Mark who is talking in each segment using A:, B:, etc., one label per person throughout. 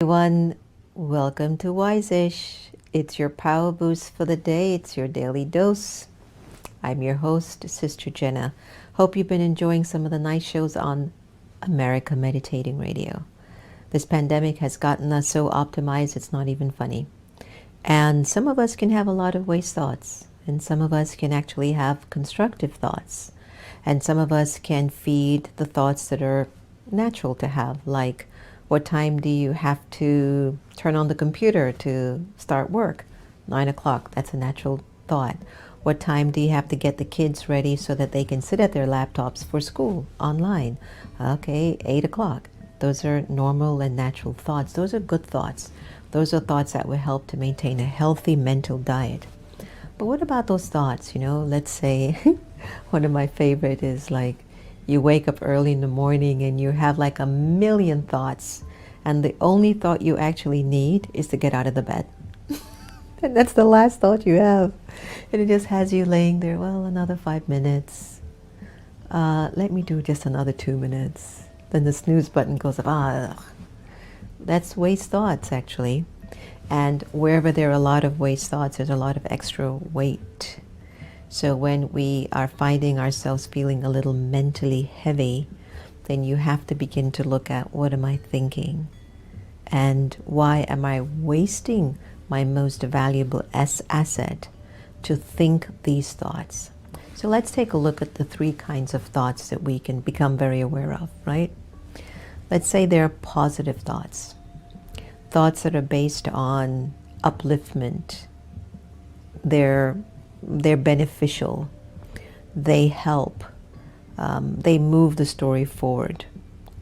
A: Everyone, welcome to Wise-ish. It's your power boost for the day. It's your daily dose. I'm your host, Sister Jenna. Hope you've been enjoying some of the nice shows on America Meditating Radio. This pandemic has gotten us so optimized it's not even funny. And some of us can have a lot of waste thoughts, and some of us can actually have constructive thoughts, and some of us can feed the thoughts that are natural to have, like what time do you have to turn on the computer to start work? 9 o'clock, that's a natural thought. What time do you have to get the kids ready so that they can sit at their laptops for school online? Okay, 8 o'clock. Those are normal and natural thoughts. Those are good thoughts. Those are thoughts that will help to maintain a healthy mental diet. But what about those thoughts? Let's say one of my favorite is like you wake up early in the morning and you have like a million thoughts, and the only thought you actually need is to get out of the bed. And that's the last thought you have. And it just has you laying there, well, another 5 minutes. Let me do just another 2 minutes. Then the snooze button goes up. That's waste thoughts, actually. And wherever there are a lot of waste thoughts, there's a lot of extra weight. So when we are finding ourselves feeling a little mentally heavy, then you have to begin to look at, what am I thinking? And why am I wasting my most valuable asset to think these thoughts? So let's take a look at the 3 kinds of thoughts that we can become very aware of, right? Let's say they're positive thoughts. Thoughts that are based on upliftment. They're beneficial. They help. They move the story forward.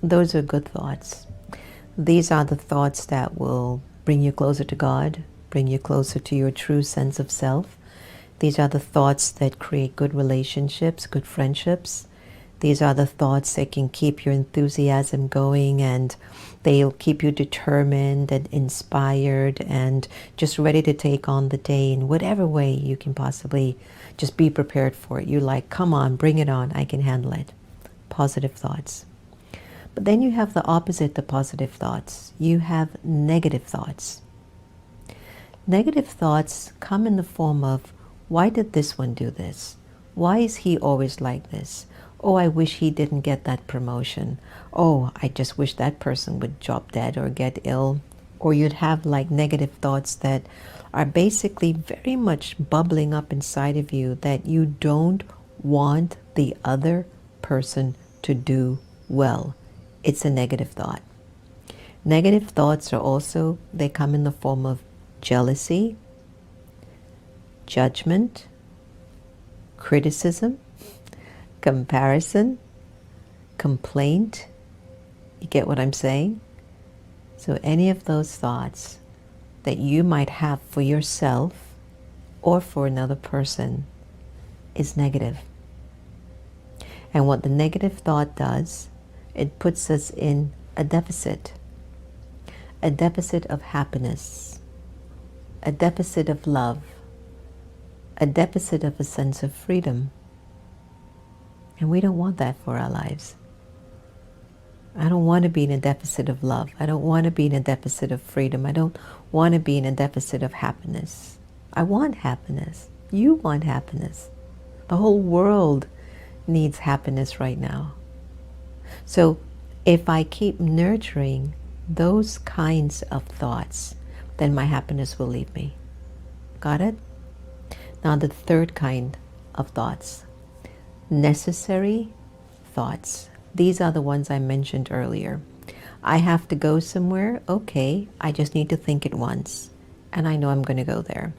A: Those are good thoughts. These are the thoughts that will bring you closer to God, bring you closer to your true sense of self. These are the thoughts that create good relationships, good friendships. These are the thoughts that can keep your enthusiasm going, and they'll keep you determined and inspired and just ready to take on the day in whatever way you can possibly just be prepared for it. You're like, come on, bring it on, I can handle it. Positive thoughts. But then you have the opposite to positive thoughts. You have negative thoughts. Negative thoughts come in the form of, why did this one do this? Why is he always like this? Oh, I wish he didn't get that promotion. Oh, I just wish that person would drop dead or get ill. Or you'd have like negative thoughts that are basically very much bubbling up inside of you, that you don't want the other person to do well. It's a negative thought. Negative thoughts are also, they come in the form of jealousy, judgment, criticism, comparison, complaint. You get what I'm saying? So any of those thoughts that you might have for yourself or for another person is negative. And what the negative thought does, it puts us in a deficit of happiness, a deficit of love, a deficit of a sense of freedom. And we don't want that for our lives. I don't want to be in a deficit of love. I don't want to be in a deficit of freedom. I don't want to be in a deficit of happiness. I want happiness. You want happiness. The whole world needs happiness right now. So if I keep nurturing those kinds of thoughts, then my happiness will leave me. Got it? Now the 3rd kind of thoughts. Necessary thoughts. These are the ones I mentioned earlier. I have to go somewhere. Okay, I just need to think it once, and I know I'm going to go there.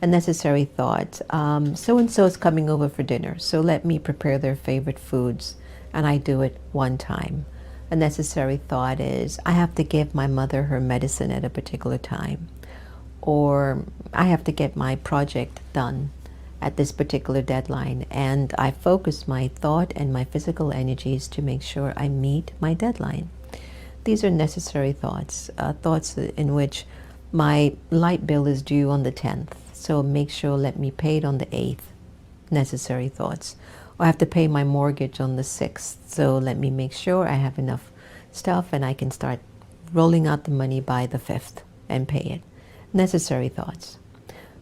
A: A necessary thought. So-and-so is coming over for dinner, so let me prepare their favorite foods, and I do it one time. A necessary thought is, I have to give my mother her medicine at a particular time, or I have to get my project done at this particular deadline, and I focus my thought and my physical energies to make sure I meet my deadline. These are necessary thoughts, thoughts in which my light bill is due on the 10th, so make sure let me pay it on the 8th. Necessary thoughts. Or I have to pay my mortgage on the 6th, so let me make sure I have enough stuff and I can start rolling out the money by the 5th and pay it. Necessary thoughts.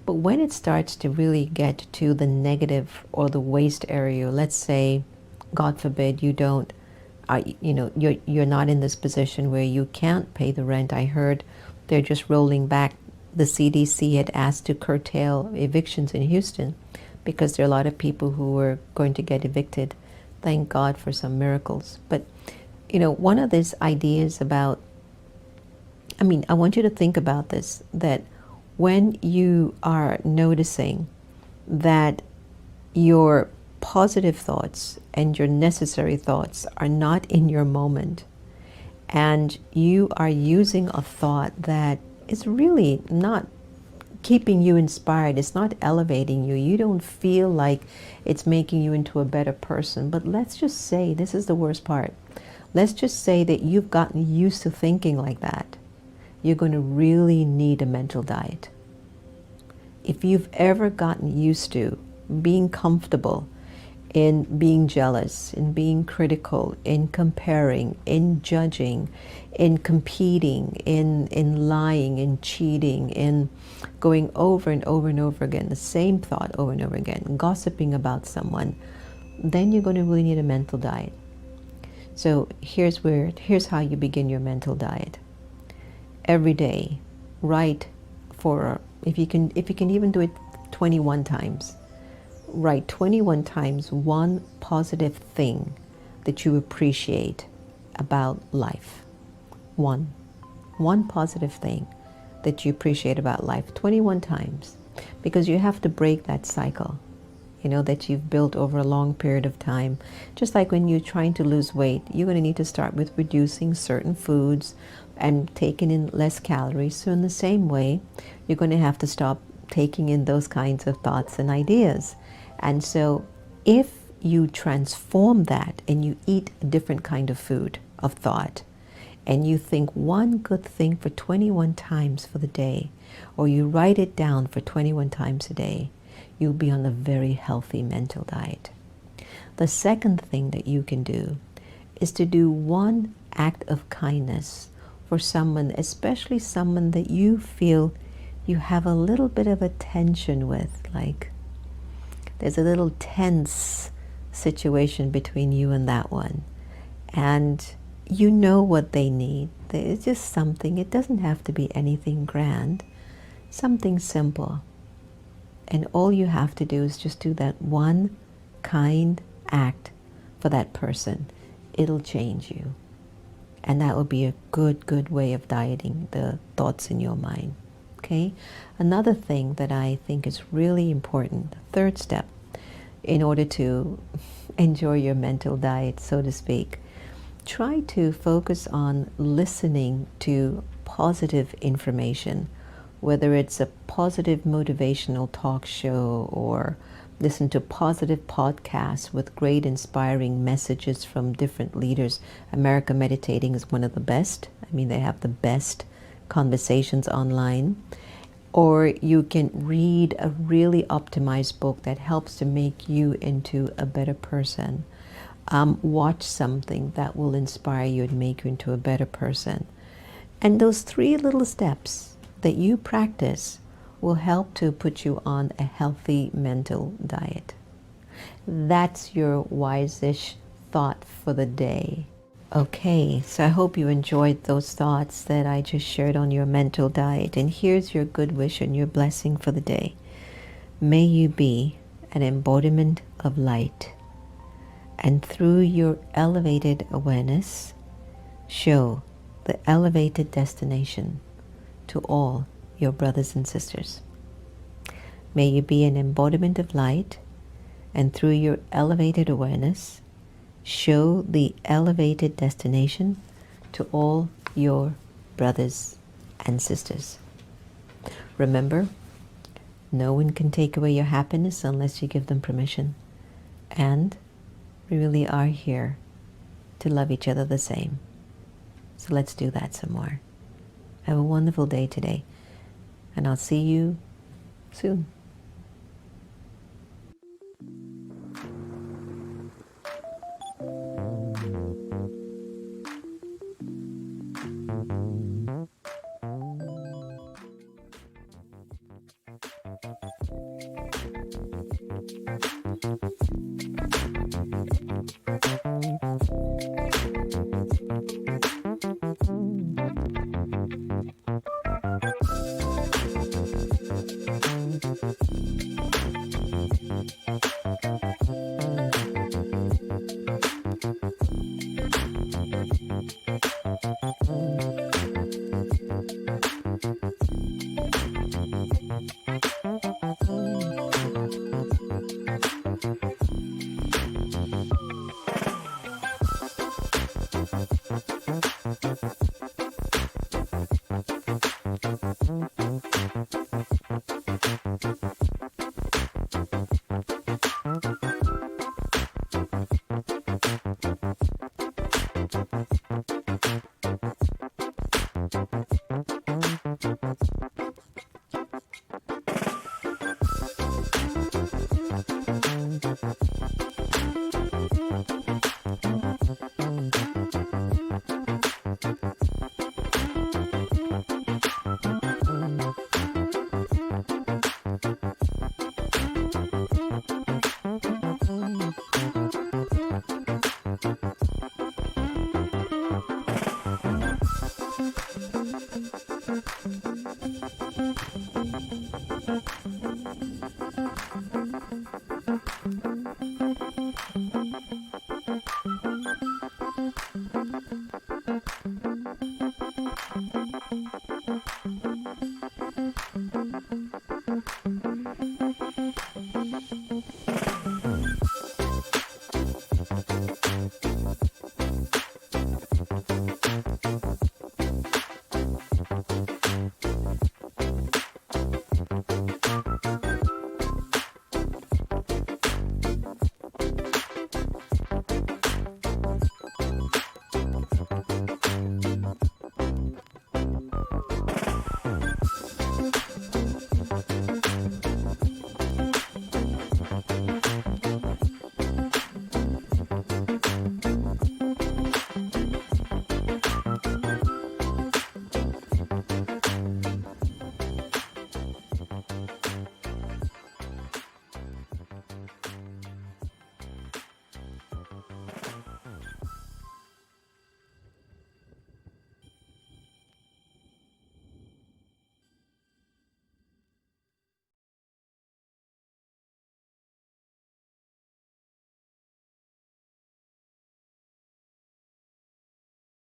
A: But when it starts to really get to the negative or the waste area, let's say, God forbid, you're not in this position where you can't pay the rent. I heard they're just rolling back. The CDC had asked to curtail evictions in Houston because there are a lot of people who were going to get evicted. Thank God for some miracles. But, one of these ideas about, I want you to think about this, that when you are noticing that your positive thoughts and your necessary thoughts are not in your moment, and you are using a thought that is really not keeping you inspired, it's not elevating you, you don't feel like it's making you into a better person. But let's just say, this is the worst part, let's just say that you've gotten used to thinking like that. You're going to really need a mental diet. If you've ever gotten used to being comfortable in being jealous, in being critical, in comparing, in judging, in competing, in lying, in cheating, in going over and over and over again, the same thought over and over again, gossiping about someone, then you're going to really need a mental diet. So here's how you begin your mental diet. Every day, write for, if you can even do it 21 times, write 21 times one positive thing that you appreciate about life. One positive thing that you appreciate about life 21 times, because you have to break that cycle, that you've built over a long period of time. Just like when you're trying to lose weight, you're going to need to start with reducing certain foods and taking in less calories. So in the same way, you're going to have to stop taking in those kinds of thoughts and ideas. And so if you transform that and you eat a different kind of food, of thought, and you think one good thing for 21 times for the day, or you write it down for 21 times a day, you'll be on a very healthy mental diet. The second thing that you can do is to do one act of kindness for someone, especially someone that you feel you have a little bit of a tension with, like there's a little tense situation between you and that one. And you know what they need. It's just something, it doesn't have to be anything grand, something simple. And all you have to do is just do that one kind act for that person. It'll change you. And that will be a good way of dieting the thoughts in your mind. Okay? Another thing that I think is really important, the third step, in order to enjoy your mental diet, so to speak, try to focus on listening to positive information, whether it's a positive motivational talk show or listen to positive podcasts with great inspiring messages from different leaders. America Meditating is one of the best. They have the best conversations online. Or you can read a really optimized book that helps to make you into a better person. Watch something that will inspire you and make you into a better person. And those 3 little steps that you practice will help to put you on a healthy mental diet. That's your wise-ish thought for the day. Okay, so I hope you enjoyed those thoughts that I just shared on your mental diet. And here's your good wish and your blessing for the day. May you be an embodiment of light, and through your elevated awareness, show the elevated destination to all your brothers and sisters. May you be an embodiment of light, and through your elevated awareness, show the elevated destination to all your brothers and sisters. Remember, no one can take away your happiness unless you give them permission. And we really are here to love each other the same. So let's do that some more. Have a wonderful day today, and I'll see you soon.